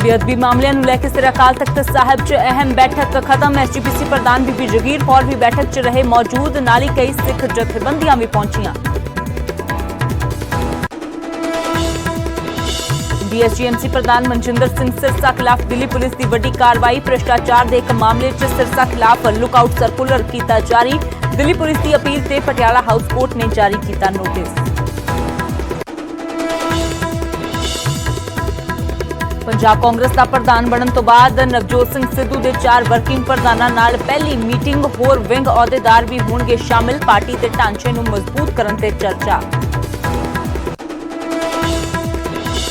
बेअदबी मामलों ਨੂੰ ਲੈ ਕੇ ਸ੍ਰੀ ਅਕਾਲ ਤਖਤ ਸਾਹਿਬ 'ਚ ਅਹਿਮ बैठक खत्म। एसजीपीसी प्रधान बीबी जगीर कौर भी बैठक 'ਚ रहे मौजूद, नाल ही कई सिख जथेबंदियां भी पहुंचियां। डीएसजीएमसी प्रधान मनजिंदर सिंह सिरसा खिलाफ दिल्ली पुलिस की वड्डी कार्रवाई। भ्रष्टाचार के एक मामले 'ਚ सिरसा खिलाफ लुकआउट सर्कुलर किया जारी। दिल्ली पुलिस की अपील से पटियाला हाउस कोर्ट ने जारी किया नोटिस। पंजाब कांग्रेस का प्रधान बनने तो बाद नवजोत सिंह सिद्धू के 4 वर्किंग प्रधानों नाल पहली मीटिंग, होर विंग अहुदेदार भी होणगे शामिल। पार्टी के ढांचे नूं मजबूत करने ते चर्चा।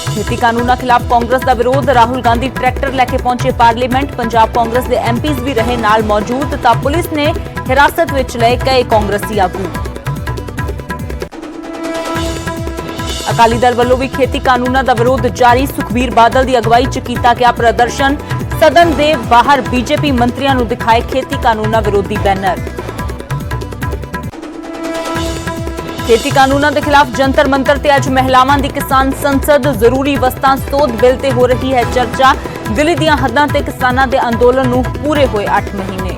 खेती कानूनों खिलाफ कांग्रेस का विरोध, राहुल गांधी ट्रैक्टर लैके पहुंचे पार्लीमेंट। पंजाब कांग्रेस के एमपीज भी रहे नाल मौजूद, तां पुलिस ने हिरासत विच लए कई कांग्रेसी आगू। अकाली दल वालों भी खेती कानूनों का विरोध जारी। सुखबीर बादल की अगवाई च कीता गया प्रदर्शन। सदन के बाहर बीजेपी मंत्रियों नूं दिखाए खेती कानूनों विरोधी बैनर। खेती कानूनों के खिलाफ जंतर मंतर ते अज महिलावां दी किसान संसद। जरूरी वस्तां सोध बिल ते हो रही है चर्चा। दिल्ली दीआं हदां ते किसानां दे अंदोलन नूं पूरे होए 8 महीने।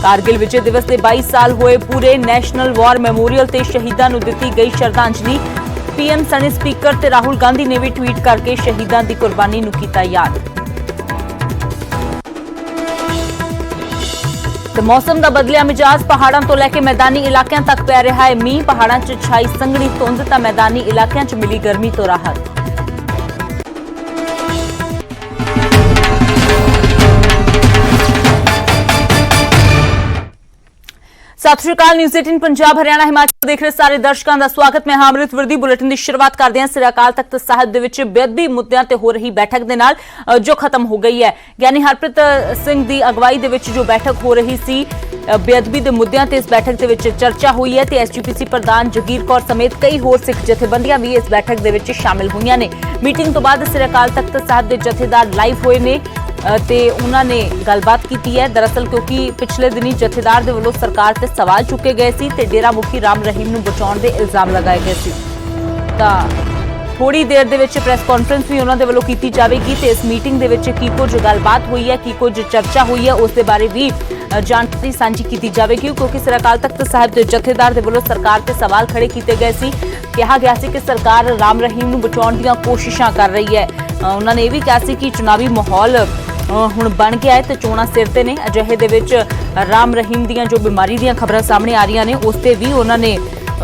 कारगिल विजय दिवस के 22 साल होए पूरे। नैशनल वॉर मैमोरियल ते शहीदां नूं दित्ती गई श्रद्धांजलि। पीएम सने स्पीकर ते राहुल गांधी ने भी ट्वीट करके शहीदां दी कुर्बानी नूं कीता याद। ते मौसम का बदलिया मिजाज, पहाड़ों तो लैके मैदानी इलाकों तक पै रहा है मींह। पहाड़ों च छाई संघनी धुंध, तां मैदानी इलाकों च मिली गर्मी तो राहत। सत श्री अकाल। न्यूज़ 18 पंजाब हरियाणा हिमाचल देख रहे सारे दर्शकों का स्वागत। मैं अमृत वर्दी। बुलेटिन की शुरुआत करते हैं श्री अकाल तख्त साहिब दे विच बेअदबी मुद्दों ते हो रही बैठक दे नाल जो खत्म हो गई है। ज्ञानी हरप्रीत सिंह की अगवाई दे विच जो बैठक हो रही सी, बेअदबी के मुद्दों ते इस बैठक दे विच चर्चा हुई है। एसजीपीसी प्रधान जगीर कौर समेत कई होर सिख जथेबंदियां भी इस बैठक दे विच शामिल हुई ने। मीटिंग तो बाद श्री अकाल तख्त साहिब के जथेदार लाइव होए ने ते उन्होंने गलबात की है। दरअसल क्योंकि पिछले दिनी जथेदार दे वल्लों सरकार ते सवाल चुके गए सी ते डेरा मुखी राम रहीम नूं बचाउण दे इल्जाम लगाए गए सी। तां थोड़ी देर दे विच प्रेस कॉन्फ्रेंस भी उन्होंने वल्लों कीती जावेगी ते इस मीटिंग दे विच की कुछ गलबात हुई है, की कुछ चर्चा हुई है, उस दे बारे भी जानकारी सांझी की जावेगी। क्योंकि श्री अकाल तख्त साहिब के जथेदार दे वल्लों सरकार ते सवाल खड़े किए गए सी। कहा गया सी कि सरकार राम रहीम नूं बचाउण दीआं कोशिशां कर रही है। उन्होंने यह भी कहा सी कि चुनावी माहौल हुण बन गया है तो चोणां सिर ते ने। अजिहे दे विच राम रहीम दीआं जो बीमारी दीआं खबरां सामने आ रही ने, उस ते भी उन्होंने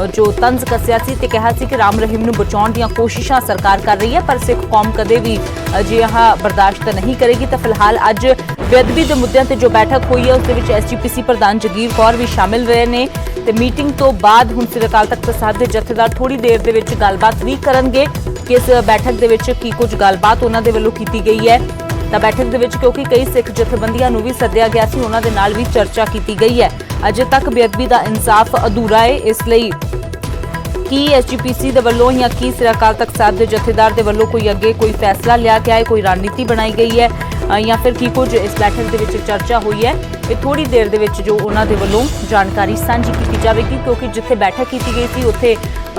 जो तंज कसिया सी ते कहा सी कि राम रहीम नूं बचाउण दीआं कोशिशां सरकार कर रही है, पर सिख कौम कदे भी अजिहा बर्दाश्त नहीं करेगी। तो फिलहाल अज बेअदबी के मुद्दों ते जो बैठक हुई है उस दे विच एसजीपीसी प्रधान जगीर कौर भी शामिल रहे ने। ते मीटिंग तो बाद हुण श्री अकाल तख्त साहिब के जथेदार थोड़ी देर दे विच गलबात भी करनगे कि इस बैठक दे विच की कुछ गलबात उन्हां दे वल्लों कीती गई है। तो बैठक दे विच क्योंकि कई सिख जथेबंदियां नूं भी सद्दिया गया सी, उन्हां दे नाल भी चर्चा की गई है। अजे तक बेअदबी का इंसाफ अधूरा है, इसलिए की एसजीपीसी दे वल्लों या की श्री अकाल तख्त साहिब के जथेदार दे वल्लों कोई अगे कोई फैसला लिया गया है, कोई रणनीति बनाई गई है, या फिर की कुछ इस बैठक दे विच चर्चा हुई है, ये थोड़ी देर दे विच जो उन्हां दे वल्लों जानकारी सांझी की जाएगी। क्योंकि जिथे बैठक की गई थी उत्थे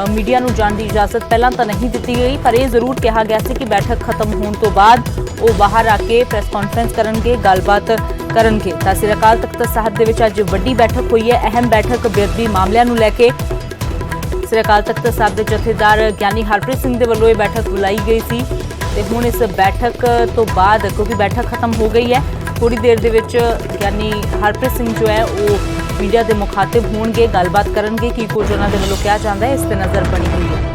मीडिया नूं जाण दी इजाजत पहलां तां नहीं दी गई, पर यह जरूर कहा गया सी कि बैठक खत्म होने तो बाद वो बाहर आके प्रेस कॉन्फ्रेंस करनगे, गलबात करनगे। तां श्री अकाल तख्त साहिब दे विच अज वड्डी बैठक हुई है। अहम बैठक बेअदबी मामलों नूं लैके श्री अकाल तख्त साहिब के जथेदार ज्ञानी हरप्रीत सिंह दे वल्लों यह बैठक बुलाई गई सी ते हुण इस बैठक तो बाद क्योंकि बैठक खत्म हो गई है, थोड़ी देर दे विच ज्ञानी हरप्रीत सिंह जो है वो मीडिया के मुखातिब होणगे, गलबात करनगे कि कुछ उन्हां दे वल्लों क्या चाहता है, इस ते नज़र बनी हुई है।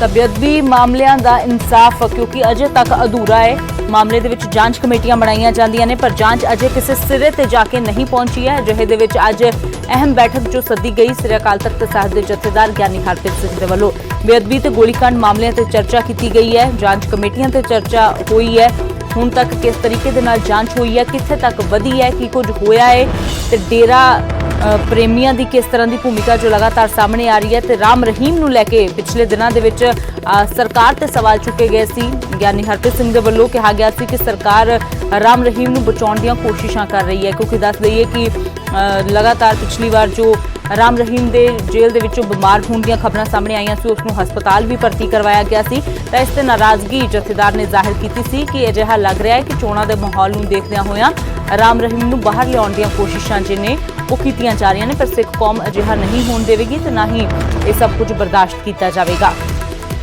बेअदबी मामलों का इंसाफ क्योंकि अजे तक अधूरा है, मामले दे विच जांच कमेटियां बनाई जांदियां ने, पर जांच अजे किसी सिरे ते जाके नहीं पहुंची है। अजिहे दे विच अज अहम बैठक जो सद्दी गई श्री अकाल तख्त साहिब के जथेदार ज्ञानी हरप्रीत सिंह दे वल्लों बेअदबी ते गोलीकांड मामलों ते चर्चा की गई है। जांच कमेटियां ते चर्चा हुई है, हुण तक किस तरीके दे नाल जांच हुई है, कित्थे तक वधी है, की कुछ होया है, ते डेरा प्रेमियों की किस तरह की भूमिका जो लगातार सामने आ रही है। तो राम रहीम नूं लैके पिछले दिनों के विच सरकार ते सवाल चुके गए सी। ज्ञानी हरप्रीत सिंह दे वल्लों कहा गया सी कि सरकार राम रहीम नूं बचाउण दीआं कोशिशां कर रही है, क्योंकि दस दईए कि लगातार पिछली बार जो राम रहीम दे जेल दे विचों बीमार होण दीयां खबरां सामने आईयां सी, उसनूं हस्पताल भी भर्ती करवाया गया सी। तां इस ते नाराज़गी जथेदार ने जाहिर कीती सी कि अजिहा लग रहा है कि चोणां दे माहौल नूं देखदियां होइयां राम रहीम नूं बाहर लिआउण दीयां कोशिशां जिहने ਉਹ ਕੀਤੀਆਂ ਜਾ ਰਹੀਆਂ ਨੇ, पर सिख कौम अजिहा नहीं होण देवेगी ते ना ही ये सब कुछ बर्दाश्त किया जाएगा।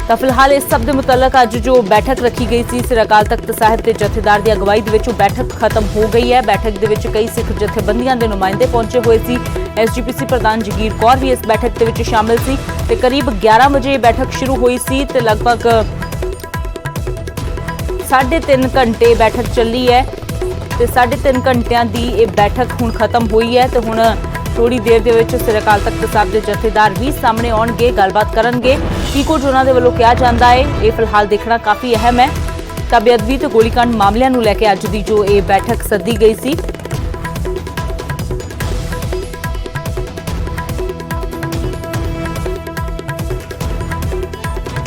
ਤਾਂ ਫਿਲਹਾਲ ਇਸ ਸਭ ਦੇ ਮੁਤਲਕ ਅੱਜ ਜੋ ਬੈਠਕ ਰੱਖੀ ਗਈ ਸੀ ਸ੍ਰੀ ਅਕਾਲ ਤਖਤ ਸਾਹਿਬ ਦੇ ਜਥੇਦਾਰ ਦੀ ਅਗਵਾਈ ਦੇ ਵਿੱਚ ਉਹ ਬੈਠਕ ਖਤਮ ਹੋ ਗਈ ਹੈ। ਬੈਠਕ ਦੇ ਵਿੱਚ ਕਈ ਸਿੱਖ ਜਥੇਬੰਦੀਆਂ ਦੇ ਨੁਮਾਇੰਦੇ ਪਹੁੰਚੇ ਹੋਏ ਸੀ। ਐਸਜੀਪੀਸੀ ਪ੍ਰਧਾਨ ਜਗੀਰ ਕੌਰ ਵੀ ਇਸ ਬੈਠਕ ਦੇ ਵਿੱਚ ਸ਼ਾਮਲ ਸੀ ਤੇ ਕਰੀਬ 11 ਵਜੇ ਬੈਠਕ ਸ਼ੁਰੂ ਹੋਈ ਸੀ ਤੇ ਲਗਭਗ 3.5 ਘੰਟੇ ਬੈਠਕ ਚੱਲੀ ਹੈ ਤੇ 3.5 ਘੰਟਿਆਂ ਦੀ ਇਹ ਬੈਠਕ ਹੁਣ ਖਤਮ ਹੋਈ ਹੈ ਤੇ ਹੁਣ थोड़ी देर ਦੇ ਵਿੱਚ ਸ੍ਰੀ ਅਕਾਲ ਤਖਤ ਸਾਹਿਬ ਦੇ ਜਥੇਦਾਰ ਵੀ ਸਾਹਮਣੇ ਆਉਣਗੇ, ਗੱਲਬਾਤ ਕਰਨਗੇ ਕੀ ਕੁਝ ਉਹਨਾਂ ਦੇ ਵੱਲੋਂ ਕਿਹਾ ਜਾਂਦਾ ਹੈ। ਇਹ ਫਿਲਹਾਲ ਦੇਖਣਾ ਕਾਫੀ ਅਹਿਮ ਹੈ। ਤਾਂ ਬੇਅਦਬੀ ਤੇ ਗੋਲੀकांड ਮਾਮਲਿਆਂ ਨੂੰ ਲੈ ਕੇ ਅੱਜ ਦੀ ਜੋ ਇਹ ਬੈਠਕ ਸੱਦੀ ਗਈ ਸੀ,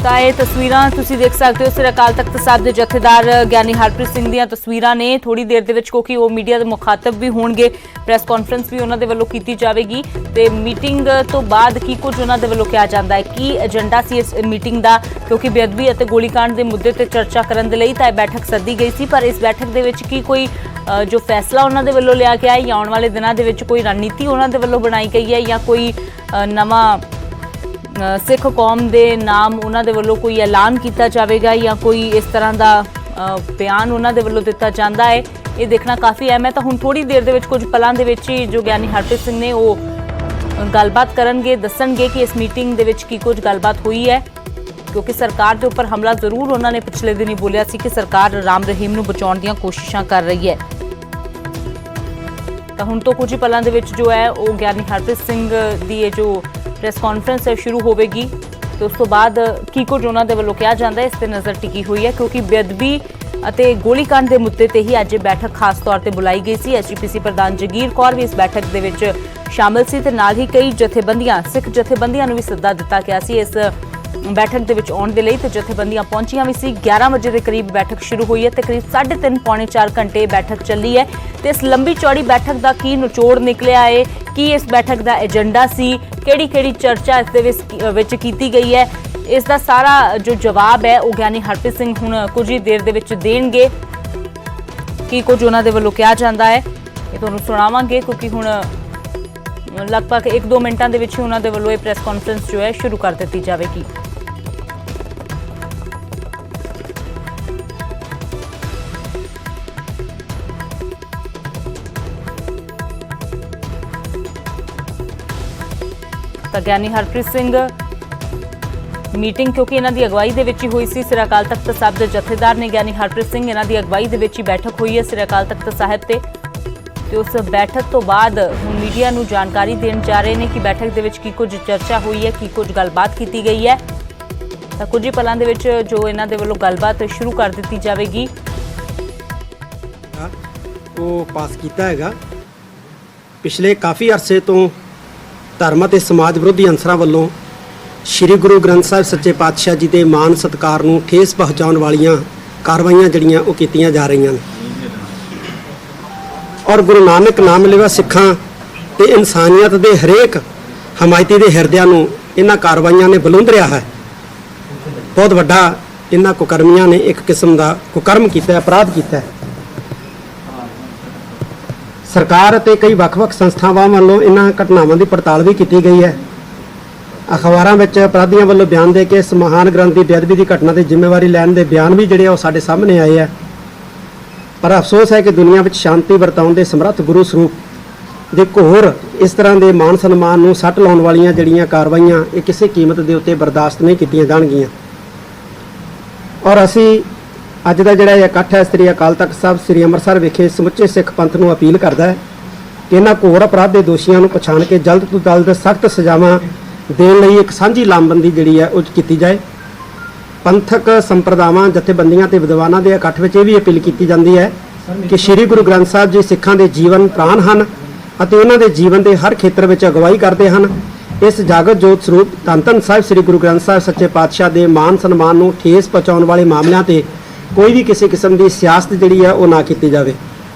ਤਾਂ ਇਹ ਤਸਵੀਰਾਂ ਤੁਸੀਂ ਦੇਖ ਸਕਦੇ ਹੋ ਸ੍ਰੀ ਅਕਾਲ ਤਖਤ ਸਾਹਿਬ ਦੇ ਜਥੇਦਾਰ ਗਿਆਨੀ ਹਰਪ੍ਰੀਤ ਸਿੰਘ ਦੀਆਂ ਤਸਵੀਰਾਂ ਨੇ। ਥੋੜੀ ਦੇਰ ਦੇ ਵਿੱਚ ਕਿਉਂਕਿ ਉਹ ਮੀਡੀਆ ਦੇ ਮੁਖਾਤਬ ਵੀ ਹੋਣਗੇ, ਪ੍ਰੈਸ ਕਾਨਫਰੰਸ ਵੀ ਉਹਨਾਂ ਦੇ ਵੱਲੋਂ ਕੀਤੀ ਜਾਵੇਗੀ ਤੇ ਮੀਟਿੰਗ ਤੋਂ ਬਾਅਦ ਕੀ ਕੁਝ ਉਹਨਾਂ ਦੇ ਵੱਲੋਂ ਕਿਹਾ ਜਾਂਦਾ ਹੈ, ਕੀ ਏਜੰਡਾ ਸੀ ਇਸ ਮੀਟਿੰਗ ਦਾ, ਕਿਉਂਕਿ ਬੇਅਦਬੀ ਅਤੇ ਗੋਲੀकांड ਦੇ ਮੁੱਦੇ ਤੇ ਚਰਚਾ ਕਰਨ ਦੇ ਲਈ ਤਾਂ ਇਹ ਬੈਠਕ ਸੱਦੀ ਗਈ ਸੀ। ਪਰ ਇਸ ਬੈਠਕ ਦੇ ਵਿੱਚ ਕੀ ਕੋਈ ਜੋ ਫੈਸਲਾ ਉਹਨਾਂ ਦੇ ਵੱਲੋਂ ਲਿਆ ਗਿਆ ਹੈ ਜਾਂ ਆਉਣ ਵਾਲੇ ਦਿਨਾਂ ਦੇ ਵਿੱਚ ਕੋਈ ਰਣਨੀਤੀ ਉਹਨਾਂ ਦੇ ਵੱਲੋਂ ਬਣਾਈ ਗਈ ਹੈ ਜਾਂ ਕੋਈ ਨਵਾਂ ਸਿੱਖ ਕੌਮ ਦੇ ਨਾਮ ਉਹਨਾਂ ਦੇ ਵੱਲੋਂ ਕੋਈ ਐਲਾਨ ਕੀਤਾ ਜਾਵੇਗਾ ਜਾਂ ਕੋਈ ਇਸ ਤਰ੍ਹਾਂ ਦਾ ਬਿਆਨ ਉਹਨਾਂ ਦੇ ਵੱਲੋਂ ਦਿੱਤਾ ਜਾਂਦਾ ਹੈ, ਇਹ ਦੇਖਣਾ ਕਾਫੀ ਅਹਿਮ ਹੈ। ਤਾਂ ਹੁਣ ਥੋੜੀ ਦੇਰ ਦੇ ਵਿੱਚ ਕੁਝ ਪਲਾਂ ਦੇ ਵਿੱਚ ਹੀ ਜੋ ਗਿਆਨੀ ਹਰਪ੍ਰੀਤ ਸਿੰਘ ਨੇ ਉਹ ਗੱਲਬਾਤ ਕਰਨਗੇ, ਦੱਸਣਗੇ ਕਿ ਇਸ ਮੀਟਿੰਗ ਦੇ ਵਿੱਚ ਕੀ ਕੁਝ ਗੱਲਬਾਤ ਹੋਈ ਹੈ, ਕਿਉਂਕਿ ਸਰਕਾਰ ਦੇ ਉੱਪਰ ਹਮਲਾ ਜ਼ਰੂਰ ਉਹਨਾਂ ਨੇ ਪਿਛਲੇ ਦਿਨ ਹੀ ਬੋਲਿਆ ਸੀ ਕਿ ਸਰਕਾਰ ਰਾਮ ਰਹੀਮ ਨੂੰ ਬਚਾਉਣ ਦੀਆਂ ਕੋਸ਼ਿਸ਼ਾਂ ਕਰ ਰਹੀ ਹੈ। ਤਾਂ ਹੁਣ ਤੋਂ ਕੁਝ ਹੀ ਪਲਾਂ ਦੇ ਵਿੱਚ ਜੋ ਹੈ ਉਹ ਗਿਆਨੀ ਹਰਪ੍ਰੀਤ ਸਿੰਘ ਦੀ ਇਹ ਜੋ ਪ੍ਰੈਸ ਕਾਨਫਰੰਸ ਹੈ ਸ਼ੁਰੂ ਹੋਵੇਗੀ ਤੇ ਉਸ ਤੋਂ ਬਾਅਦ ਕੀ ਕੁਝ ਉਹਨਾਂ ਦੇ ਵੱਲੋਂ ਕਿਹਾ ਜਾਂਦਾ ਹੈ ਇਸ ਤੇ ਨਜ਼ਰ ਟਿਕੀ ਹੋਈ ਹੈ, ਕਿਉਂਕਿ ਬੇਅਦਬੀ ਅਤੇ ਗੋਲੀकांड ਦੇ ਮੁੱਦੇ ਤੇ ਹੀ ਅੱਜ ਬੈਠਕ ਖਾਸ ਤੌਰ ਤੇ ਬੁਲਾਈ ਗਈ ਸੀ। ਐਸਜੀਪੀਸੀ ਪ੍ਰਧਾਨ ਜਗੀਰ ਕੌਰ ਵੀ ਇਸ ਬੈਠਕ ਦੇ ਵਿੱਚ ਸ਼ਾਮਲ ਸੀ ਤੇ ਨਾਲ ਹੀ ਕਈ ਜਥੇਬੰਦੀਆਂ, ਸਿੱਖ ਜਥੇਬੰਦੀਆਂ ਨੂੰ ਵੀ ਸੱਦਾ ਦਿੱਤਾ ਗਿਆ ਸੀ ਇਸ ਬੈਠਕ ਦੇ ਵਿੱਚ ਆਉਣ ਦੇ ਲਈ ਤੇ ਜਥੇਬੰਦੀਆਂ ਪਹੁੰਚੀਆਂ ਵੀ ਸੀ। 11 ਵਜੇ ਦੇ ਕਰੀਬ ਬੈਠਕ ਸ਼ੁਰੂ ਹੋਈ ਹੈ ਤੇ ਕਰੀਬ 3.5 ਪੌਣੇ 4 ਘੰਟੇ ਬੈਠਕ ਚੱਲੀ ਹੈ ਤੇ ਇਸ ਲੰਬੀ ਚੌੜੀ ਬੈਠਕ ਦਾ ਕੀ ਨਿਚੋੜ ਨਿਕਲਿਆ ਹੈ, ਕੀ ਇਸ ਬੈਠਕ ਦਾ ਏਜੰਡਾ ਸੀ, ਕਿਹੜੀ ਚਰਚਾ ਇਸ ਦੇ ਵਿੱਚ ਕੀਤੀ ਗਈ ਹੈ, ਇਸ ਦਾ ਸਾਰਾ ਜੋ ਜਵਾਬ ਹੈ ਉਹ ਗਿਆਨੀ ਹਰਪ੍ਰੀਤ ਸਿੰਘ ਹੁਣ ਕੁਝ ਹੀ ਦੇਰ ਦੇ ਵਿੱਚ ਦੇਣਗੇ। ਕੀ ਕੁਝ ਉਹਨਾਂ ਦੇ ਵੱਲੋਂ ਕਿਹਾ ਜਾਂਦਾ ਹੈ ਇਹ ਤੁਹਾਨੂੰ ਸੁਣਾਵਾਂਗੇ, ਕਿਉਂਕਿ ਹੁਣ ਲਗਭਗ 1-2 ਮਿੰਟਾਂ ਦੇ ਵਿੱਚ ਹੀ ਉਹਨਾਂ ਦੇ ਵੱਲੋਂ ਇਹ ਪ੍ਰੈਸ ਕਾਨਫਰੰਸ ਜੋ ਹੈ ਸ਼ੁਰੂ ਕਰ ਦਿੱਤੀ ਜਾਵੇਗੀ। ਤਾਂ ਗਿਆਨੀ ਹਰਪ੍ਰੀਤ ਸਿੰਘ ਮੀਟਿੰਗ ਕਿਉਂਕਿ ਇਹਨਾਂ ਦੀ ਅਗਵਾਈ ਦੇ ਵਿੱਚ ਹੀ ਹੋਈ ਸੀ, ਸ੍ਰੀ ਅਕਾਲ ਤਖਤ ਸਾਹਿਬ ਦੇ ਜਥੇਦਾਰ ਨੇ ਗਿਆਨੀ ਹਰਪ੍ਰੀਤ ਸਿੰਘ, ਇਹਨਾਂ ਦੀ ਅਗਵਾਈ ਦੇ ਵਿੱਚ ਹੀ ਬੈਠਕ ਹੋਈ ਹੈ ਸ੍ਰੀ ਅਕਾਲ ਤਖਤ ਸਾਹਿਬ ਤੇ ਉਸ ਬੈਠਕ ਤੋਂ ਬਾਅਦ ਹੁਣ ਮੀਡੀਆ ਨੂੰ ਜਾਣਕਾਰੀ ਦੇਣ ਜਾ ਰਹੇ ਨੇ ਕਿ ਬੈਠਕ ਦੇ ਵਿੱਚ ਕੀ ਕੁਝ ਚਰਚਾ ਹੋਈ ਹੈ, ਕੀ ਕੁਝ ਗੱਲਬਾਤ ਕੀਤੀ ਗਈ ਹੈ। ਤਾਂ ਕੁਝ ਹੀ ਪਲਾਂ ਦੇ ਵਿੱਚ ਜੋ ਇਹਨਾਂ ਦੇ ਵੱਲੋਂ ਗੱਲਬਾਤ ਸ਼ੁਰੂ ਕਰ ਦਿੱਤੀ ਜਾਵੇਗੀ। ਉਹ ਪਾਸ ਕੀਤਾ ਹੈਗਾ ਪਿਛਲੇ ਕਾਫੀ ਅਰਸੇ ਤੋਂ ਧਰਮ ਅਤੇ ਸਮਾਜ ਵਿਰੋਧੀ ਅੰਸਰਾਂ ਵੱਲੋਂ ਸ੍ਰੀ ਗੁਰੂ ਗ੍ਰੰਥ ਸਾਹਿਬ ਸੱਚੇ ਪਾਤਸ਼ਾਹ ਜੀ ਦੇ ਮਾਨ ਸਤਿਕਾਰ ਨੂੰ ਠੇਸ ਪਹੁੰਚਾਉਣ ਵਾਲੀਆਂ ਕਾਰਵਾਈਆਂ ਜਿਹੜੀਆਂ ਉਹ ਕੀਤੀਆਂ ਜਾ ਰਹੀਆਂ ਨੇ ਔਰ ਗੁਰੂ ਨਾਨਕ ਨਾਮ ਲੈਵਾ ਸਿੱਖਾਂ ਤੇ ਇਨਸਾਨੀਅਤ ਦੇ ਹਰੇਕ ਹਮਾਇਤੀ ਦੇ ਹਿਰਦਿਆਂ ਨੂੰ ਇਹਨਾਂ ਕਾਰਵਾਈਆਂ ਨੇ ਬੁਲੰਦ ਰਿਹਾ ਹੈ। ਬਹੁਤ ਵੱਡਾ ਇਹਨਾਂ ਕੁਕਰਮੀਆਂ ਨੇ ਇੱਕ ਕਿਸਮ ਦਾ ਕੁਕਰਮ ਕੀਤਾ, ਅਪਰਾਧ ਕੀਤਾ ਹੈ। ਸਰਕਾਰ ਅਤੇ ਕਈ ਵੱਖ-ਵੱਖ ਸੰਸਥਾਵਾਂ ਵੱਲੋਂ ਇਹਨਾਂ ਘਟਨਾਵਾਂ ਦੀ ਪੜਤਾਲ ਵੀ ਕੀਤੀ ਗਈ ਹੈ। ਅਖਬਾਰਾਂ ਵਿੱਚ ਅਪਰਾਧੀਆਂ ਵੱਲੋਂ ਬਿਆਨ ਦੇ ਕੇ ਇਸ ਮਹਾਨ ਗ੍ਰੰਥ ਦੀ ਬੇਅਦਬੀ ਦੀ ਘਟਨਾ ਦੀ ਜ਼ਿੰਮੇਵਾਰੀ ਲੈਣ ਦੇ ਬਿਆਨ ਵੀ ਜਿਹੜੇ ਉਹ ਸਾਡੇ ਸਾਹਮਣੇ ਆਏ ਆ। ਪਰ ਅਫਸੋਸ ਹੈ ਕਿ ਦੁਨੀਆ ਵਿੱਚ ਸ਼ਾਂਤੀ ਵਰਤਾਉਣ ਦੇ ਸਮਰੱਥ ਗੁਰੂ ਸਰੂਪ ਦੇ ਘੋਰ ਇਸ ਤਰ੍ਹਾਂ ਦੇ ਮਾਨ ਸਨਮਾਨ ਨੂੰ ਸੱਟ ਲਾਉਣ ਵਾਲੀਆਂ ਜਿਹੜੀਆਂ ਕਾਰਵਾਈਆਂ ਇਹ ਕਿਸੇ ਕੀਮਤ ਦੇ ਉੱਤੇ ਬਰਦਾਸ਼ਤ ਨਹੀਂ ਕੀਤੀਆਂ ਜਾਣਗੀਆਂ। ਔਰ ਅਸੀਂ ਅੱਜ ਦਾ ਜਿਹੜਾ ਇਹ ਇਕੱਠ ਹੈ ਸ੍ਰੀ ਅਕਾਲ ਤਖਤ ਸਾਹਿਬ ਸ੍ਰੀ ਅੰਮ੍ਰਿਤਸਰ ਵਿਖੇ ਸਮੁੱਚੇ ਸਿੱਖ ਪੰਥ ਨੂੰ ਅਪੀਲ ਕਰਦਾ ਹੈ ਕਿ ਇਹਨਾਂ ਘੋਰ ਅਪਰਾਧ ਦੇ ਦੋਸ਼ੀਆਂ ਨੂੰ ਪਛਾਣ ਕੇ ਜਲਦ ਤੋਂ ਜਲਦ ਸਖਤ ਸਜ਼ਾਵਾਂ ਦੇਣ ਲਈ ਇੱਕ ਸਾਂਝੀ ਲਾਮਬੰਦੀ ਜਿਹੜੀ ਹੈ ਉਹ ਕੀਤੀ ਜਾਏ। ਪੰਥਕ ਸੰਪਰਦਾਵਾਂ, ਜਥੇਬੰਦੀਆਂ ਤੇ ਵਿਦਵਾਨਾਂ ਦੇ ਇਕੱਠ ਵਿੱਚ ਇਹ ਵੀ ਅਪੀਲ ਕੀਤੀ ਜਾਂਦੀ ਹੈ ਕਿ ਸ੍ਰੀ ਗੁਰੂ ਗ੍ਰੰਥ ਸਾਹਿਬ ਜੀ ਸਿੱਖਾਂ ਦੇ ਜੀਵਨ ਪ੍ਰਾਣ ਹਨ ਅਤੇ ਉਹਨਾਂ ਦੇ ਜੀਵਨ ਦੇ ਹਰ ਖੇਤਰ ਵਿੱਚ ਅਗਵਾਈ ਕਰਦੇ ਹਨ। ਇਸ ਜਾਗਤ ਜੋਤ ਸਰੂਪ ਧੰਨ ਧੰਨ ਸਾਹਿਬ ਸ੍ਰੀ ਗੁਰੂ ਗ੍ਰੰਥ ਸਾਹਿਬ ਸੱਚੇ ਪਾਤਸ਼ਾਹ ਦੇ ਮਾਨ ਸਨਮਾਨ ਨੂੰ ਠੇਸ ਪਹੁੰਚਾਉਣ ਵਾਲੇ ਮਾਮਲਿਆਂ ਤੇ ਕੋਈ ਵੀ ਕਿਸੇ ਕਿਸਮ ਦੀ ਸਿਆਸਤ ਜਿਹੜੀ ਹੈ ਉਹ ਨਾ ਕੀਤੀ ਜਾਵੇ।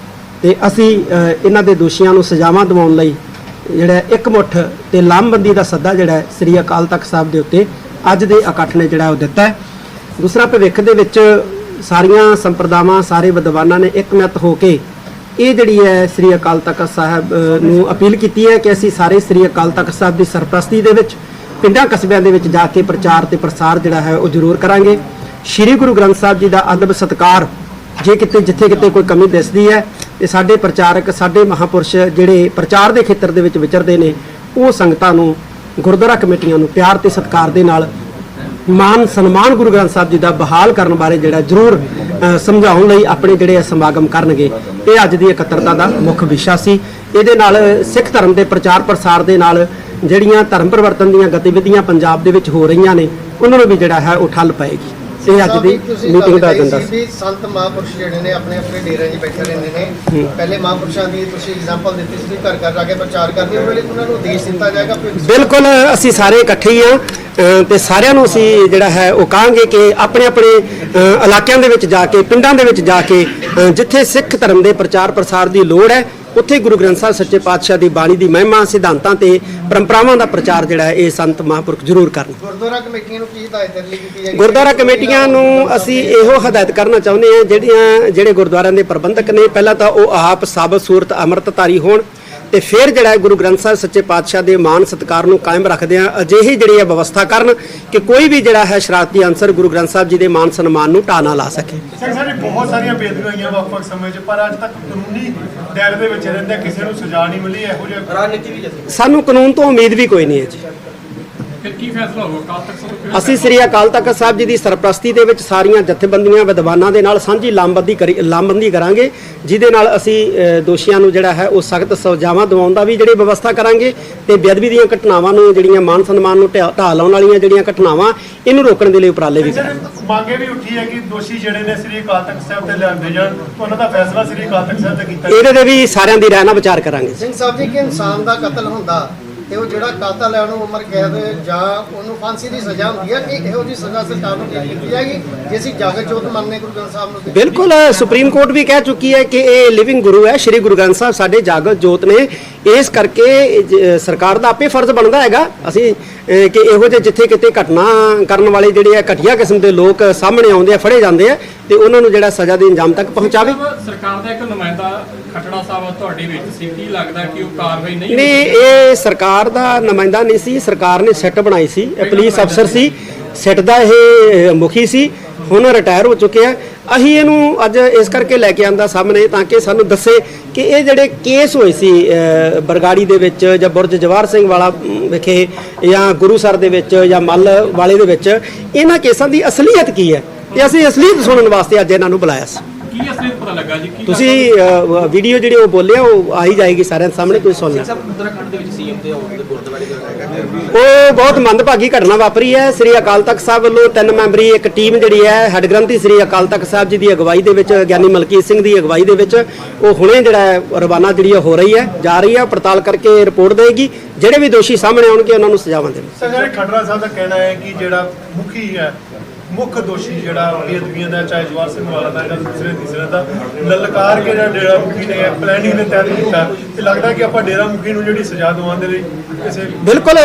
ਤੇ ਅਸੀਂ ਇਹਨਾਂ ਦੇ ਦੋਸ਼ੀਆਂ ਨੂੰ ਸਜ਼ਾਵਾਂ ਦਿਵਾਉਣ ਲਈ ਜਿਹੜਾ ਇਕਮੁੱਠ ਤੇ ਲਾਮਬੰਦੀ ਦਾ ਸੱਦਾ ਜਿਹੜਾ ਸ੍ਰੀ ਅਕਾਲ ਤਖਤ ਸਾਹਿਬ ਦੇ ਉੱਤੇ ਅੱਜ ਦੇ ਇਕੱਠ ਨੇ ਜਿਹੜਾ ਉਹ ਦਿੱਤਾ ਹੈ। ਦੂਸਰਾ, ਭਵਿੱਖ ਦੇ ਵਿੱਚ ਸਾਰੀਆਂ ਸੰਪਰਦਾਵਾਂ ਸਾਰੇ ਵਿਦਵਾਨਾਂ ਨੇ ਇੱਕਮਤ ਹੋ ਕੇ ਇਹ ਜਿਹੜੀ ਹੈ ਸ੍ਰੀ ਅਕਾਲ ਤਖਤ ਸਾਹਿਬ ਨੂੰ ਅਪੀਲ ਕੀਤੀ ਹੈ ਕਿ ਅਸੀਂ ਸਾਰੇ ਸ੍ਰੀ ਅਕਾਲ ਤਖਤ ਸਾਹਿਬ ਦੀ ਸਰਪ੍ਰਸਤੀ ਦੇ ਵਿੱਚ ਪਿੰਡਾਂ ਕਸਬਿਆਂ ਦੇ ਵਿੱਚ ਜਾ ਕੇ ਪ੍ਰਚਾਰ ਤੇ ਪ੍ਰਸਾਰ ਜਿਹੜਾ ਹੈ ਉਹ ਜ਼ਰੂਰ ਕਰਾਂਗੇ। ਸ੍ਰੀ ਗੁਰੂ ਗ੍ਰੰਥ ਸਾਹਿਬ ਜੀ ਦਾ ਅਦਬ ਸਤਿਕਾਰ ਜੇ ਕਿਤੇ ਜਿੱਥੇ ਕਿਤੇ ਕੋਈ ਕਮੀ ਦਿਸਦੀ ਹੈ ਤੇ ਸਾਡੇ ਪ੍ਰਚਾਰਕ ਸਾਡੇ ਮਹਾਪੁਰਸ਼ ਜਿਹੜੇ ਪ੍ਰਚਾਰ ਦੇ ਖੇਤਰ ਦੇ ਵਿੱਚ ਵਿਚਰਦੇ ਨੇ ਉਹ ਸੰਗਤਾਂ ਨੂੰ ਗੁਰਦੁਆਰਾ ਕਮੇਟੀਆਂ ਨੂੰ ਪਿਆਰ ਤੇ ਸਤਿਕਾਰ ਦੇ ਨਾਲ ਮਾਨ ਸਨਮਾਨ ਗੁਰੂ ਗ੍ਰੰਥ ਸਾਹਿਬ ਜੀ ਦਾ ਬਹਾਲ ਕਰਨ ਬਾਰੇ ਜਿਹੜਾ ਜ਼ਰੂਰ ਸਮਝਾਉਣ ਲਈ ਆਪਣੇ ਜਿਹੜੇ ਸਮਾਗਮ ਕਰਨਗੇ। ਇਹ ਅੱਜ ਦੀ ਇਕੱਤਰਤਾ ਦਾ ਮੁੱਖ ਵਿਸ਼ਾ ਸੀ। ਇਹਦੇ ਨਾਲ ਸਿੱਖ ਧਰਮ ਦੇ ਪ੍ਰਚਾਰ ਪ੍ਰਸਾਰ ਦੇ ਨਾਲ ਜਿਹੜੀਆਂ ਧਰਮ ਪਰਿਵਰਤਨ ਦੀਆਂ ਗਤੀਵਿਧੀਆਂ ਪੰਜਾਬ ਦੇ ਵਿੱਚ ਹੋ ਰਹੀਆਂ ਨੇ ਉਹਨਾਂ ਨੂੰ ਵੀ ਜਿਹੜਾ ਹੈ ਉਹ ਠੱਲ ਪਏਗੀ। ਇਹ ਅੱਜ ਦੀ ਮੀਟਿੰਗ ਦਾ ਏਜੰਡਾ ਸੀ। ਸੰਤ ਮਹਾਂਪੁਰਸ਼ ਜਿਹੜੇ ਨੇ ਆਪਣੇ ਆਪਣੇ ਡੇਰਿਆਂ 'ਚ ਬੈਠੇ ਰਹਿੰਦੇ ਨੇ, ਪਹਿਲੇ ਮਹਾਂਪੁਰਸ਼ਾਂ ਦੀ ਤੁਸੀਂ ਐਗਜ਼ਾਮਪਲ ਦਿੱਤੀ ਸੀ ਘਰ ਘਰ ਜਾ ਕੇ ਪ੍ਰਚਾਰ ਕਰਦੇ ਹੋ, ਵੇਲੇ ਉਹਨਾਂ ਨੂੰ ਉਦੇਸ਼ ਦਿੱਤਾ ਜਾਏਗਾ। ਬਿਲਕੁਲ, ਅਸੀਂ ਸਾਰੇ ਇਕੱਠੇ ਹੀ ਆ ਤੇ ਸਾਰਿਆਂ ਨੂੰ ਅਸੀਂ ਜਿਹੜਾ ਹੈ ਉਹ ਕਹਾਂਗੇ ਕਿ ਆਪਣੇ ਆਪਣੇ ਇਲਾਕਿਆਂ ਦੇ ਵਿੱਚ ਜਾ ਕੇ ਪਿੰਡਾਂ ਦੇ ਵਿੱਚ ਜਾ ਕੇ ਜਿੱਥੇ ਸਿੱਖ ਧਰਮ ਦੇ ਪ੍ਰਚਾਰ ਪ੍ਰਸਾਰ ਦੀ ਲੋੜ ਹੈ ਉੱਥੇ ਗੁਰੂ ਗ੍ਰੰਥ ਸਾਹਿਬ ਸੱਚੇ ਪਾਤਸ਼ਾਹ ਦੀ ਬਾਣੀ ਦੀ ਮਹਿਮਾ ਸਿਧਾਂਤਾਂ ਤੇ ਪਰੰਪਰਾਵਾਂ ਦਾ ਪ੍ਰਚਾਰ ਜਿਹੜਾ ਹੈ ਇਹ ਸੰਤ ਮਹਾਂਪੁਰਖ ਜ਼ਰੂਰ ਕਰਨ। ਗੁਰਦੁਆਰਾ ਕਮੇਟੀਆਂ ਨੂੰ ਕੀ ਹਦਾਇਤ ਦਿੱਤੀ ਜਾਏਗੀ? ਗੁਰਦੁਆਰਾ ਕਮੇਟੀਆਂ ਨੂੰ ਅਸੀਂ ਇਹੋ ਹਦਾਇਤ ਕਰਨਾ ਚਾਹੁੰਦੇ ਹਾਂ ਜਿਹੜੇ ਗੁਰਦੁਆਰਿਆਂ ਦੇ ਪ੍ਰਬੰਧਕ ਨੇ ਪਹਿਲਾਂ ਤਾਂ ਉਹ ਆਪ ਸਾਬਤ ਸੂਰਤ ਅੰਮ੍ਰਿਤਧਾਰੀ ਹੋਣ ਤੇ ਫਿਰ ਜਿਹੜਾ ਹੈ ਗੁਰੂ ਗ੍ਰੰਥ ਸਾਹਿਬ ਸੱਚੇ ਪਾਤਸ਼ਾਹ ਦੇ ਮਾਨ ਸਤਿਕਾਰ ਨੂੰ ਕਾਇਮ ਰੱਖਦੇ ਆ ਅਜਿਹੀ ਜਿਹੜੀ ਹੈ ਵਿਵਸਥਾ ਕਰਨ ਕਿ ਕੋਈ ਵੀ ਜਿਹੜਾ ਹੈ ਸ਼ਰਾਰਤੀ ਅੰਸਰ ਗੁਰੂ ਗ੍ਰੰਥ ਸਾਹਿਬ ਜੀ ਦੇ ਮਾਨ ਸਨਮਾਨ ਨੂੰ ਢਾਹ ਨਾ ਲਾ ਸਕੇ। ਸਾਡੇ ਬਹੁਤ ਸਾਰੀਆਂ ਬੇਦਬੀਆਂ ਹੋਈਆਂ ਵੱਖ-ਵੱਖ ਸਮੇਂ 'ਚ, ਪਰ ਅੱਜ ਤੱਕ ਕਾਨੂੰਨੀ ਦਾਇਰੇ ਦੇ ਵਿੱਚ ਰਹਿੰਦੇ ਕਿਸੇ ਨੂੰ ਸਜ਼ਾ ਨਹੀਂ ਮਿਲੀ। ਇਹੋ ਜਿਹੇ ਰਾਜਨੀਤੀ ਵੀ ਸਾਨੂੰ ਕਾਨੂੰਨ ਤੋਂ ਉਮੀਦ ਵੀ ਕੋਈ ਨਹੀਂ ਹੈ ਜੀ। ਫਿਰ ਕੀ ਫੈਸਲਾ ਹੋਊਗਾ ਅਕਾਲ ਤਖਤ ਸਾਹਿਬ? ਅਸੀਂ ਸ੍ਰੀ ਅਕਾਲ ਤਖਤ ਸਾਹਿਬ ਜੀ ਦੀ ਸਰਪ੍ਰਸਤੀ ਦੇ ਵਿੱਚ ਸਾਰੀਆਂ ਜਥੇਬੰਦੀਆਂ ਵਿਦਵਾਨਾਂ ਦੇ ਨਾਲ ਸਾਂਝੀ ਲਾਮਬੰਦੀ ਕਰਾਂਗੇ, ਜਿਹਦੇ ਨਾਲ ਅਸੀਂ ਦੋਸ਼ੀਆਂ ਨੂੰ ਜਿਹੜਾ ਹੈ ਉਹ ਸਖਤ ਸਜ਼ਾਵਾਂ ਦਿਵਾਉਣ ਦਾ ਵੀ ਜਿਹੜੀ ਵਿਵਸਥਾ ਕਰਾਂਗੇ ਤੇ ਬੇਅਦਬੀ ਦੀਆਂ ਘਟਨਾਵਾਂ ਨੂੰ ਜਿਹੜੀਆਂ ਮਾਨ ਸਨਮਾਨ ਨੂੰ ਢਾਹ ਲਾਉਣ ਵਾਲੀਆਂ ਜਿਹੜੀਆਂ ਘਟਨਾਵਾਂ ਇਹਨੂੰ ਰੋਕਣ ਦੇ ਲਈ ਉਪਰਾਲੇ ਵੀ ਕਰਾਂਗੇ। ਮੰਗੇ ਵੀ ਉੱਠੀ ਹੈ ਕਿ ਦੋਸ਼ੀ ਜਿਹੜੇ ਨੇ ਸ੍ਰੀ ਅਕਾਲ ਤਖਤ ਸਾਹਿਬ ਤੇ ਲਿਆਂਦੇ ਜਾਣ, ਉਹਨਾਂ ਦਾ ਫੈਸਲਾ ਸ੍ਰੀ ਅਕਾਲ ਤਖਤ ਸਾਹਿਬ ਤੇ ਕੀਤਾ ਇਹਦੇ ਤੇ ਵੀ ਸਾਰਿਆਂ ਦੀ ਰਾਏ ਨਾਲ ਵਿਚਾਰ ਕਰਾਂਗੇ। ਸਿੰਘ ਸਾਹਿਬ ਜੀ, ਕਿ ਇਨਸਾਨ ਦਾ ਕਤਲ ਹੁੰਦਾ ਤੇ ਉਹ ਜਿਹੜਾ ਕਾਤਲ ਹੈ ਉਹਨੂੰ ਉਮਰ ਕੈਦ ਜਾਂ ਉਹਨੂੰ ਫਾਂਸੀ ਦੀ ਸਜ਼ਾ ਹੁੰਦੀ ਹੈ ਕਿ ਇਹੋ ਜਿਹੀ ਸਜ਼ਾ ਸਰਕਾਰ ਨੂੰ ਦੇ ਦਿੱਤੀ ਜਾਏਗੀ ਜੇ ਅਸੀਂ ਜਾਗਰ ਜੋਤ ਮੰਨਨੇ ਗੁਰੂ ਗ੍ਰੰਥ ਸਾਹਿਬ ਨੂੰ? ਬਿਲਕੁਲ, ਸੁਪਰੀਮ ਕੋਰਟ ਵੀ ਕਹਿ ਚੁੱਕੀ ਹੈ ਕਿ ਇਹ ਲਿਵਿੰਗ ਗੁਰੂ ਹੈ, ਸ੍ਰੀ ਗੁਰੂ ਗ੍ਰੰਥ ਸਾਹਿਬ ਸਾਡੇ ਜਾਗਰ ਜੋਤ ਨੇ। ਇਸ ਕਰਕੇ ਸਰਕਾਰ ਦਾ ਆਪੇ ਫਰਜ਼ ਬਣਦਾ ਹੈਗਾ ਅਸੀਂ ਕਿ ਇਹੋ ਜਿਹੇ ਜਿੱਥੇ ਕਿਤੇ ਘਟਨਾ ਕਰਨ ਵਾਲੇ ਜਿਹੜੇ ਆ ਘਟੀਆ ਕਿਸਮ ਦੇ ਲੋਕ ਸਾਹਮਣੇ ਆਉਂਦੇ ਆ ਫੜੇ ਜਾਂਦੇ ਆ ਤੇ ਉਹਨਾਂ ਨੂੰ ਜਿਹੜਾ ਸਜ਼ਾ ਦੇ ਅੰਜਾਮ ਤੱਕ ਪਹੁੰਚਾਵੇ। ਸਰਕਾਰ ਦਾ ਇੱਕ ਨੁਮਾਇੰਦਾ ਖੱਟੜਾ ਸਾਹਿਬ ਤੁਹਾਡੇ ਵਿੱਚ ਸੀ, ਕੀ ਲੱਗਦਾ ਕਿ ਉਹ ਕਾਰਵਾਈ ਨਹੀਂ? ਨਹੀਂ, ਇਹ ਸਰਕਾਰ ਦਾ ਨੁਮਾਇੰਦਾ ਨਹੀਂ ਸੀ, ਸਰਕਾਰ ਨੇ ਸਿੱਟ ਬਣਾਈ ਸੀ। ਇਹ ਪੁਲਿਸ ਅਫਸਰ ਸੀ, ਸਿੱਟ ਦਾ ਇਹ ਮੁਖੀ ਸੀ, ਹੁਣ ਰਿਟਾਇਰ ਹੋ ਚੁੱਕਿਆ। ਅਸੀਂ ਇਹਨੂੰ ਅੱਜ ਇਸ ਕਰਕੇ ਲੈ ਕੇ ਆਂਦਾ ਸਾਹਮਣੇ ਤਾਂ ਕਿ ਸਾਨੂੰ ਦੱਸੇ ਕਿ ਇਹ ਜਿਹੜੇ ਕੇਸ ਹੋਏ ਸੀ ਬਰਗਾੜੀ ਦੇ ਵਿੱਚ ਜਾਂ ਬੁਰਜ ਜਵਾਹਰ ਸਿੰਘ ਵਾਲਾ ਵਿਖੇ ਜਾਂ ਗੁਰੂਸਰ ਦੇ ਵਿੱਚ ਜਾਂ ਮੱਲ ਵਾਲੇ ਦੇ ਵਿੱਚ ਇਹਨਾਂ ਕੇਸਾਂ ਦੀ ਅਸਲੀਅਤ ਕੀ ਹੈ ਤੇ ਅਸੀਂ ਅਸਲੀਅਤ ਸੁਣਨ ਵਾਸਤੇ ਅੱਜ ਇਹਨਾਂ ਨੂੰ ਬੁਲਾਇਆ ਸੀ। ਕੀ ਅਸਲੀਅਤ ਪਤਾ ਲੱਗਾ ਜੀ? ਕੀ ਤੁਸੀਂ ਵੀਡੀਓ ਜਿਹੜੀ ਉਹ ਬੋਲਿਆ ਉਹ ਆਈ ਜਾਏਗੀ ਸਾਰਿਆਂ ਸਾਹਮਣੇ, ਤੁਸੀਂ ਸੁਣ ਲਓ। ਉੱਤਰਾਖੰਡ ਦੇ ਵਿੱਚ ਸੀਐਮ ਤੇ ਗੁਰਦੁਆਰੇ ਉਹ ਬਹੁਤ ਮੰਦਭਾਗੀ ਘਟਨਾ ਵਾਪਰੀ ਹੈ। ਸ੍ਰੀ ਅਕਾਲ ਤਖਤ ਸਾਹਿਬ ਵੱਲੋਂ 3 ਮੈਂਬਰੀ ਇੱਕ ਟੀਮ ਜਿਹੜੀ ਹੈ ਹੈੱਡ ਗ੍ਰੰਥੀ ਸ੍ਰੀ ਅਕਾਲ ਤਖਤ ਸਾਹਿਬ ਜੀ ਦੀ ਅਗਵਾਈ ਦੇ ਵਿੱਚ ਗਿਆਨੀ ਮਲਕੀਤ ਸਿੰਘ ਦੀ ਅਗਵਾਈ ਦੇ ਵਿੱਚ ਉਹ ਹੁਣੇ ਜਿਹੜਾ ਹੈ ਰਵਾਨਾ ਜਿਹੜੀ ਹੋ ਰਹੀ ਹੈ, ਜਾ ਰਹੀ ਹੈ, ਪੜਤਾਲ ਕਰਕੇ ਰਿਪੋਰਟ ਦੇਗੀ। ਜਿਹੜੇ ਵੀ ਦੋਸ਼ੀ ਸਾਹਮਣੇ ਆਉਣਗੇ ਉਹਨਾਂ ਨੂੰ ਸਜ਼ਾਵਾਂ ਦੇਣਗੇ। ਸਰ, ਖੱਟੜਾ ਸਾਹਿਬ ਦਾ ਕਹਿਣਾ ਹੈ ਕਿ ਜਿਹੜਾ ਮੁਖੀ ਹੈ ਮੁੱਖ ਦੋਸ਼ੀ ਜਿਹੜਾ ਬੇਅਦਬੀਆਂ ਦਾ ਚਾਹੇ ਜਵਾਹਰ ਸਿੰਘ ਵਾਲਾ ਦਾ ਜਾਂ ਦੂਸਰੇ ਤੀਸਰੇ ਦਾ ਲਲਕਾਰ ਕੇ ਜਿਹੜਾ ਡੇਰਾ ਮੁਖੀ ਨੇ ਪਲੈਨਿੰਗ ਦੇ ਤਹਿਤ ਕੀਤਾ ਤੇ ਲੱਗਦਾ ਕਿ ਆਪਾਂ ਡੇਰਾ ਮੁਖੀ ਨੂੰ ਜਿਹੜੀ ਸਜ਼ਾ ਦਿਵਾਉਣ ਦੇ ਲਈ ਕਿਸੇ ਬਿਲਕੁਲ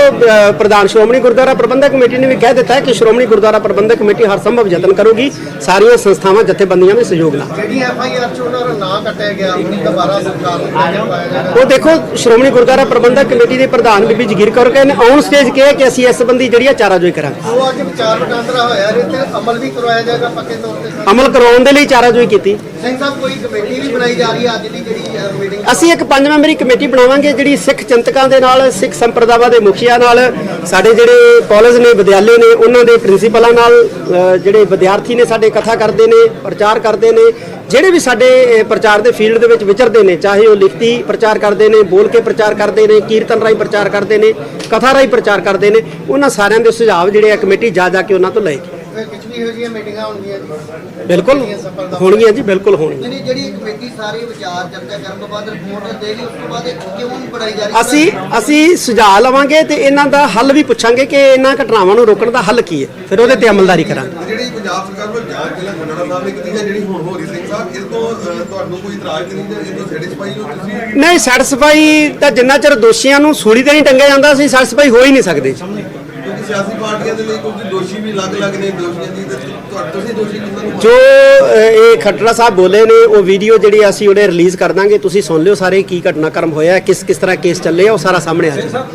ਪ੍ਰਧਾਨ ਸ਼੍ਰੋਮਣੀ ਗੁਰਦੁਆਰਾ ਪ੍ਰਬੰਧਕ ਕਮੇਟੀ ਨੇ ਵੀ ਕਹਿ ਦਿੱਤਾ ਹੈ ਕਿ ਸ਼੍ਰੋਮਣੀ ਗੁਰਦੁਆਰਾ ਪ੍ਰਬੰਧਕ ਕਮੇਟੀ ਹਰ ਸੰਭਵ ਯਤਨ ਕਰੂਗੀ ਸਾਰੀਆਂ ਸੰਸਥਾਵਾਂ ਜਥੇਬੰਦੀਆਂ ਦੇ ਸਹਿਯੋਗ ਨਾਲ। ਜਿਹੜੀ ਐਫਆਈਆਰ ਚ ਉਹਨਾਂ ਦਾ ਨਾਂ ਕੱਟਿਆ ਗਿਆ ਉਹਨੂੰ ਦੁਬਾਰਾ ਸਰਕਾਰ ਨੂੰ ਪਾਇਆ ਜਾਏਗਾ। ਉਹ ਦੇਖੋ, ਸ਼੍ਰੋਮਣੀ ਗੁਰਦੁਆਰਾ ਪ੍ਰਬੰਧਕ ਕਮੇਟੀ ਦੇ ਪ੍ਰਧਾਨ ਬੀਬੀ ਜਗੀਰ ਕੌਰ ਕਹਿੰਦੇ ਨੇ ਔਨ ਸਟੇਜ ਕਿਹਾ ਕਿ ਅਸੀਂ ਇਸ ਸੰਬੰਧੀ ਜਿਹੜੀ ਆ ਚਾਰਾਜੋਈ ਕਰਾਂਗੇ। ਉਹ ਅੱਜ ਵਿਚਾਰ ਵਟਾਂਦਰਾ ਹੋਇਆ ਇਹਦੇ ਤੇ ਅਮਲ ਵੀ ਕਰਵਾਇਆ ਜਾਏਗਾ ਪੱਕੇ ਤੌਰ ਤੇ? ਅਮਲ ਕਰਵਾਉਣ ਦੇ ਲਈ ਚਾਰਾਜੋਈ ਕੀਤੀ। ਸਿੰਘ ਸਾਹਿਬ, ਕੋਈ ਕਮੇਟੀ ਵੀ ਬਣਾਈ ਜਾ ਰਹੀ ਹੈ ਅੱਜ ਦੀ ਜਿਹੜੀ ਮੀਟਿੰਗ? ਅਸੀਂ ਇੱਕ 5 ਮੈਂਬਰੀ ਕਮੇਟੀ ਬਣਾਵਾਂਗੇ ਜਿਹੜੀ ਸਿੱਖ ਚਿੰਤਕਾਂ ਦੇ ਨਾਲ, ਸਿੱਖ ਸੰਪਰਦਾਵਾਂ ਦੇ ਮੁਖੀਆਂ ਨਾਲ, ਸਾਡੇ ਜਿਹੜੇ ਕਾਲਜ ਨੇ, ਵਿਦਿਆਲੇ ਨੇ, ਉਹਨਾਂ ਦੇ ਪ੍ਰਿੰਸੀਪਲਾਂ ਨਾਲ, ਜਿਹੜੇ ਵਿਦਿਆਰਥੀ ਨੇ ਸਾਡੇ ਕਥਾ ਕਰਦੇ ਨੇ, ਪ੍ਰਚਾਰ ਕਰਦੇ ਨੇ, ਜਿਹੜੇ ਵੀ ਸਾਡੇ ਪ੍ਰਚਾਰ ਦੇ ਫੀਲਡ ਦੇ ਵਿੱਚ ਵਿਚਰਦੇ ਨੇ, ਚਾਹੇ ਉਹ ਲਿਖਤੀ ਪ੍ਰਚਾਰ ਕਰਦੇ ਨੇ, ਬੋਲ ਕੇ ਪ੍ਰਚਾਰ ਕਰਦੇ ਨੇ, ਕੀਰਤਨ ਰਾਹੀਂ ਪ੍ਰਚਾਰ ਕਰਦੇ ਨੇ, ਕਥਾ ਰਾਹੀਂ ਪ੍ਰਚਾਰ ਕਰਦੇ ਨੇ, ਉਹਨਾਂ ਸਾਰਿਆਂ ਦੇ ਸੁਝਾਅ ਜਿਹੜੇ ਆ ਕਮੇਟੀ ਜਾ ਕੇ ਉਹਨਾਂ ਤੋਂ ਲਏਗੀ। ਵਿੱਚ ਵੀ ਇਹੋ ਜਿਹੀਆਂ ਮੀਟਿੰਗਾਂ ਹੋਣਗੀਆਂ ਜੀ? ਬਿਲਕੁਲ ਜਿਹੜੀਆਂ ਸਫਲ ਦਾ- ਹੋਣਗੀਆਂ ਜੀ, ਬਿਲਕੁਲ ਹੋਣਗੀਆਂ। ਨਹੀਂ ਜਿਹੜੀ ਕਮੇਟੀ ਸਾਰੇ ਵਿਚਾਰ ਚਰਚਾ ਕਰਨ ਤੋਂ ਬਾਅਦ ਰਿਪੋਰਟ ਦੇਗੀ, ਉਸ ਤੋਂ ਬਾਅਦ ਇਹ ਕਿਉਂ ਨਹੀਂ ਬਣਾਈ ਜਾ ਰਹੀ? ਅਸੀਂ ਸੁਝਾਅ ਲਵਾਂਗੇ ਤੇ ਇਹਨਾਂ ਦਾ ਹੱਲ ਵੀ ਪੁੱਛਾਂਗੇ ਕਿ ਇਹਨਾਂ ਘਟਨਾਵਾਂ ਨੂੰ ਰੋਕਣ ਦਾ ਹੱਲ ਕੀ ਹੈ, ਫਿਰ ਉਹਦੇ ਤੇ ਅਮਲਦਾਰੀ ਕਰਾਂਗੇ। ਜਿਹੜੀ ਪੰਜਾਬ ਸਰਕਾਰ ਵੱਲੋਂ ਜਾਂਚ ਪਹਿਲਾਂ ਖੰਡੜਾ ਸਾਹਿਬ ਨੇ ਕੀਤੀ ਹੈ, ਜਿਹੜੀ ਹੁਣ ਹੋ ਰਹੀ ਸਿੰਘ ਸਾਹਿਬ, ਇਸ ਤੋਂ ਤੁਹਾਨੂੰ ਕੋਈ ਇਤਰਾਜ਼ ਨਹੀਂ ਜਾਂ ਇਹ ਤੋਂ ਸੈਟੀਸਫਾਈ ਹੋ ਤੁਸੀਂ? ਨਹੀਂ, ਸੈਟੀਸਫਾਈ ਤਾਂ ਜਿੰਨਾ ਚਿਰ ਦੋਸ਼ੀਆਂ ਨੂੰ ਸੂਲੀ ਤੇ ਨਹੀਂ ਟੰਗਿਆ ਜਾਂਦਾ ਅਸੀਂ ਸੈਟੀਸਫਾਈ ਹੋ ਹੀ ਨਹੀਂ ਸਕਦੇ। ਕਿਉਂਕਿ ਸਿਆਸੀ ਪਾਰਟੀਆਂ ਦੇ ਲਈ ਕੁਝ ਦੋਸ਼ੀ ਵੀ ਅਲੱਗ-ਅਲੱਗ ਨੇ, ਦੋਸ਼ੀਆਂ ਦੀ ਤੇ ਤੁਸੀਂ ਦੋਸ਼ੀ ਕਿੰਨਾਂ ਨੂੰ? ਜੋ ਇਹ ਖੱਟੜਾ ਸਾਹਿਬ ਬੋਲੇ ਨੇ ਉਹ ਵੀਡੀਓ ਜਿਹੜੀ ਅਸੀਂ ਉਹਨੇ ਰਿਲੀਜ਼ ਕਰ ਦਾਂਗੇ, ਤੁਸੀਂ ਸੁਣ ਲਿਓ ਸਾਰੇ ਕੀ ਘਟਨਾਕ੍ਰਮ ਹੋਇਆ, ਕਿਸ ਤਰ੍ਹਾਂ ਕੇਸ ਚੱਲੇ ਆ, ਉਹ ਸਾਰਾ ਸਾਹਮਣੇ ਆ ਜਾਏਗਾ।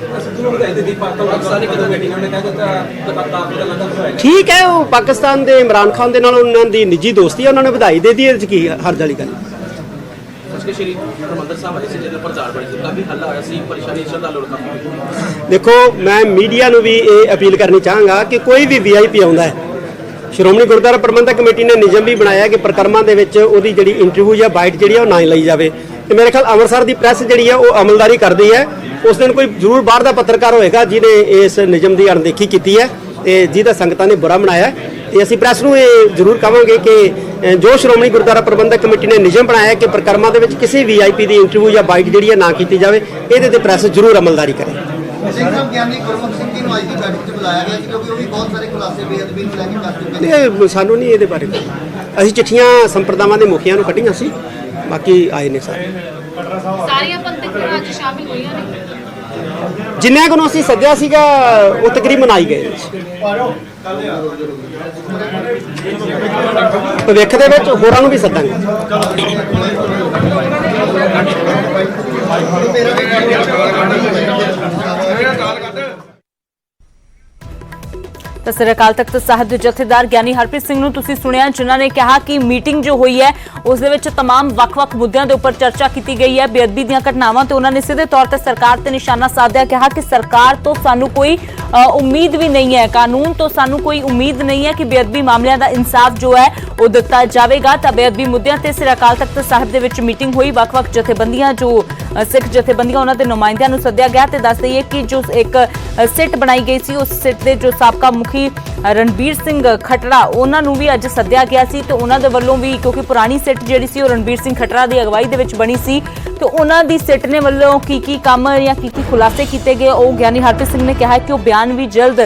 ਠੀਕ ਹੈ, ਉਹ ਪਾਕਿਸਤਾਨ ਦੇ ਇਮਰਾਨ ਖਾਨ ਦੇ ਨਾਲ ਉਹਨਾਂ ਦੀ ਨਿੱਜੀ ਦੋਸਤੀ ਹੈ, ਉਹਨਾਂ ਨੇ ਵਧਾਈ ਦੇ ਦਿੱਤੀ, ਇਹਦੇ 'ਚ ਕੀ ਹਰਜ ਵਾਲੀ ਗੱਲ? ਸ਼੍ਰੀ ਹਰਿਮੰਦਰ ਸਾਹਿਬ ਆਏ ਸੀ, ਜਿਹਦੇ ਪ੍ਰਚਾਰ ਬੜੀ ਸੀ, ਕਾਫੀ ਹੱਲ ਆਇਆ ਸੀ, ਪਰੇਸ਼ਾਨੀ ਸ਼ਰਧਾਲੂ ਲੋਕਾਂ ਨੂੰ। ਦੇਖੋ, ਮੈਂ ਮੀਡੀਆ ਨੂੰ ਵੀ ਇਹ ਅਪੀਲ ਕਰਨੀ ਚਾਹਾਂਗਾ ਕਿ ਕੋਈ ਵੀ VIP ਆਉਂਦਾ ਹੈ, ਸ਼੍ਰੋਮਣੀ ਗੁਰਦੁਆਰਾ ਪ੍ਰਬੰਧਕ ਕਮੇਟੀ ਨੇ ਨਿਯਮ ਵੀ ਬਣਾਇਆ ਕਿ ਪ੍ਰਕਰਮਾਂ ਦੇ ਵਿੱਚ ਉਹਦੀ ਜਿਹੜੀ ਇੰਟਰਵਿਊ ਜਾਂ ਬਾਈਟ ਜਿਹੜੀ ਆ ਉਹ ਨਾ ਹੀ ਲਈ ਜਾਵੇ। ਤੇ ਮੇਰੇ ਖਿਆਲ ਅੰਮ੍ਰਿਤਸਰ ਦੀ ਪ੍ਰੈਸ ਜਿਹੜੀ ਆ ਉਹ ਅਮਲਦਾਰੀ ਕਰਦੀ ਹੈ। ਉਸ ਦਿਨ ਕੋਈ ਜ਼ਰੂਰ ਬਾਹਰ ਦਾ ਪੱਤਰਕਾਰ ਹੋਏਗਾ ਜਿਹਨੇ ਇਸ ਨਿਯਮ ਦੀ ਅਣਦੇਖੀ ਕੀਤੀ ਹੈ ਤੇ ਜਿਹਦਾ ਸੰਗਤਾਂ ਨੇ ਬੁਰਾ ਮਨਾਇਆ। ਤੇ ਅਸੀਂ ਪ੍ਰੈਸ ਨੂੰ ਇਹ ਜ਼ਰੂਰ ਕਹਾਂਗੇ ਕਿ ਜੋ ਸ਼੍ਰੋਮਣੀ ਗੁਰਦੁਆਰਾ ਪ੍ਰਬੰਧਕ ਕਮੇਟੀ ਨੇ ਨਿਯਮ ਬਣਾਇਆ ਕਿ ਪ੍ਰਕਰਮਾਂ ਦੇ ਵਿੱਚ ਕਿਸੇ VIP ਦੀ ਇੰਟਰਵਿਊ ਜਾਂ ਬਾਈਟ ਜਿਹੜੀ ਹੈ ਨਾ ਕੀਤੀ ਜਾਵੇ, ਇਹਦੇ ਤੇ ਪ੍ਰੈਸ ਜ਼ਰੂਰ ਅਮਲਦਾਰੀ ਕਰੇ। ਸਿੰਘ ਸਾਹਿਬ ਗਿਆਨੀ ਗੁਰਮੁਖ ਸਿੰਘ ਜੀ ਨੂੰ ਅੱਜ ਦੀ ਬੈਠਕ 'ਚ ਬੁਲਾਇਆ ਗਿਆ ਸੀ, ਕਿਉਂਕਿ ਉਹ ਵੀ ਬਹੁਤ ਸਾਰੇ ਖੁਲਾਸੇ ਬੇਅਦਬੀ ਨੂੰ ਲੈ ਕੇ ਕਰ ਚੁੱਕੇ ਨੇ। ਇਹ ਸਾਨੂੰ ਨਹੀਂ ਇਹਦੇ ਬਾਰੇ ਪਤਾ। ਅਸੀਂ ਚਿੱਠੀਆਂ ਸੰਪਰਦਾਵਾਂ ਦੇ ਮੁਖੀਆਂ ਨੂੰ ਕੱਢੀਆਂ ਸੀ, ਬਾਕੀ ਆਏ ਨੇ ਸਾਰੇ। ਸਾਰੀਆਂ ਪੰਥਕ ਅੱਜ ਸ਼ਾਮਿਲ ਹੋਈਆਂ ਨੇ। ਜਿੰਨਿਆਂ ਨੂੰ ਅਸੀਂ ਸੱਦਿਆ ਸੀਗਾ ਉਹ ਤਕਰੀਬਨ ਆਈ ਗਏ। ਭਵਿੱਖ ਦੇ ਵਿੱਚ ਹੋਰਾਂ ਨੂੰ ਵੀ ਸੱਦਾਂਗੇ। ਸ੍ਰੀ ਅਕਾਲ ਤਖਤ ਸਾਹਿਬ ਦੇ ਜਥੇਦਾਰ ਗਿਆਨੀ ਹਰਪ੍ਰੀਤ ਸਿੰਘ ਨੂੰ ਤੁਸੀਂ ਸੁਣਿਆ, ਜਿਨ੍ਹਾਂ ਨੇ ਕਿਹਾ ਕਿ ਮੀਟਿੰਗ ਜੋ ਹੋਈ ਹੈ ਉਸ ਦੇ ਵਿੱਚ तमाम ਵੱਖ-ਵੱਖ ਮੁੱਦਿਆਂ ਦੇ ਉੱਪਰ ਚਰਚਾ ਕੀਤੀ ਗਈ ਹੈ। ਬੇਅਦਬੀ ਦੀਆਂ ਘਟਨਾਵਾਂ ਤੇ ਉਹਨਾਂ ਨੇ ਸਿੱਧੇ ਤੌਰ ਤੇ ਸਰਕਾਰ ਤੇ ਨਿਸ਼ਾਨਾ ਸਾਧਿਆ, ਕਿਹਾ ਕਿ ਸਰਕਾਰ ਤੋਂ ਸਾਨੂੰ ਕੋਈ ਉਮੀਦ ਵੀ ਨਹੀਂ ਹੈ, ਕਾਨੂੰਨ ਤੋਂ ਸਾਨੂੰ ਕੋਈ ਉਮੀਦ ਨਹੀਂ ਹੈ ਕਿ ਬੇਅਦਬੀ ਮਾਮਲਿਆਂ ਦਾ ਇਨਸਾਫ ਜੋ ਹੈ ਉਹ ਦਿੱਤਾ ਜਾਵੇਗਾ। ਤਾਂ ਬੇਅਦਬੀ ਮੁੱਦਿਆਂ ਤੇ ਸ੍ਰੀ ਅਕਾਲ ਤਖਤ ਸਾਹਿਬ ਦੇ ਵਿੱਚ ਮੀਟਿੰਗ ਹੋਈ। ਵੱਖ-ਵੱਖ ਜਥੇਬੰਦੀਆਂ ਜੋ ਸਿੱਖ ਜਥੇਬੰਦੀਆਂ ਉਹਨਾਂ ਦੇ ਨੁਮਾਇੰਦਿਆਂ ਨੂੰ ਸੱਦਿਆ ਗਿਆ ਤੇ ਦੱਸ ਦਈਏ ਕਿ ਜੋ ਇੱਕ ਸਿੱਟ ਬਣਾਈ ਗਈ ਸੀ ਉਸ ਸਿੱਟ ਦੇ ਜੋ ਸਾਬਕਾ ਮੁਖੀ ਰਣਬੀਰ ਸਿੰਘ ਖੱਟੜਾ ਉਹਨਾਂ ਨੂੰ ਵੀ ਅੱਜ ਸੱਦਿਆ ਗਿਆ ਸੀ ਤੇ ਉਹਨਾਂ ਦੇ ਵੱਲੋਂ ਵੀ, ਕਿਉਂਕਿ ਪੁਰਾਣੀ ਸਿੱਟ ਜਿਹੜੀ ਸੀ ਉਹ ਰਣਬੀਰ ਸਿੰਘ ਖੱਟੜਾ ਦੀ ਅਗਵਾਈ ਦੇ ਵਿੱਚ ਬਣੀ ਸੀ, ਤੇ ਉਹਨਾਂ ਦੀ ਸਿੱਟ ਨੇ ਵੱਲੋਂ ਕੀ ਕੰਮ ਜਾਂ ਕੀ ਖੁਲਾਸੇ ਕੀਤੇ ਗਏ ਉਹ ਗਿਆਨੀ ਹਰਪ੍ਰੀਤ ਸਿੰਘ ਨੇ ਕਿਹਾ ਕਿ ਉਹ ਬਿਆਨ ਵੀ ਜਲਦ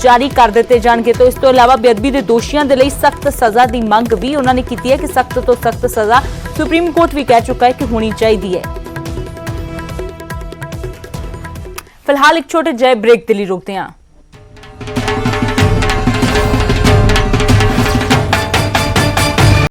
ਜਾਰੀ ਕਰ ਦਿੱਤੇ ਜਾਣਗੇ। ਤੇ ਇਸ ਤੋਂ ਇਲਾਵਾ ਬੇਅਦਬੀ ਦੇ ਦੋਸ਼ੀਆਂ ਦੇ ਲਈ ਸਖਤ ਸਜ਼ਾ ਦੀ ਮੰਗ ਵੀ ਉਹਨਾਂ ਨੇ ਕੀਤੀ ਹੈ ਕਿ ਸਖਤ ਤੋਂ ਸਖਤ ਸਜ਼ਾ ਸੁਪਰੀਮ ਕੋਰਟ ਵੀ ਕਹਿ ਚੁੱਕਾ ਹੈ ਕਿ ਹੋਣੀ ਚਾਹੀਦੀ ਹੈ। ਫਿਲਹਾਲ ਇੱਕ ਛੋਟੇ ਜਿਹੇ ਬ੍ਰੇਕ ਦੇ ਲਈ ਰੁਕਦੇ ਹਾਂ।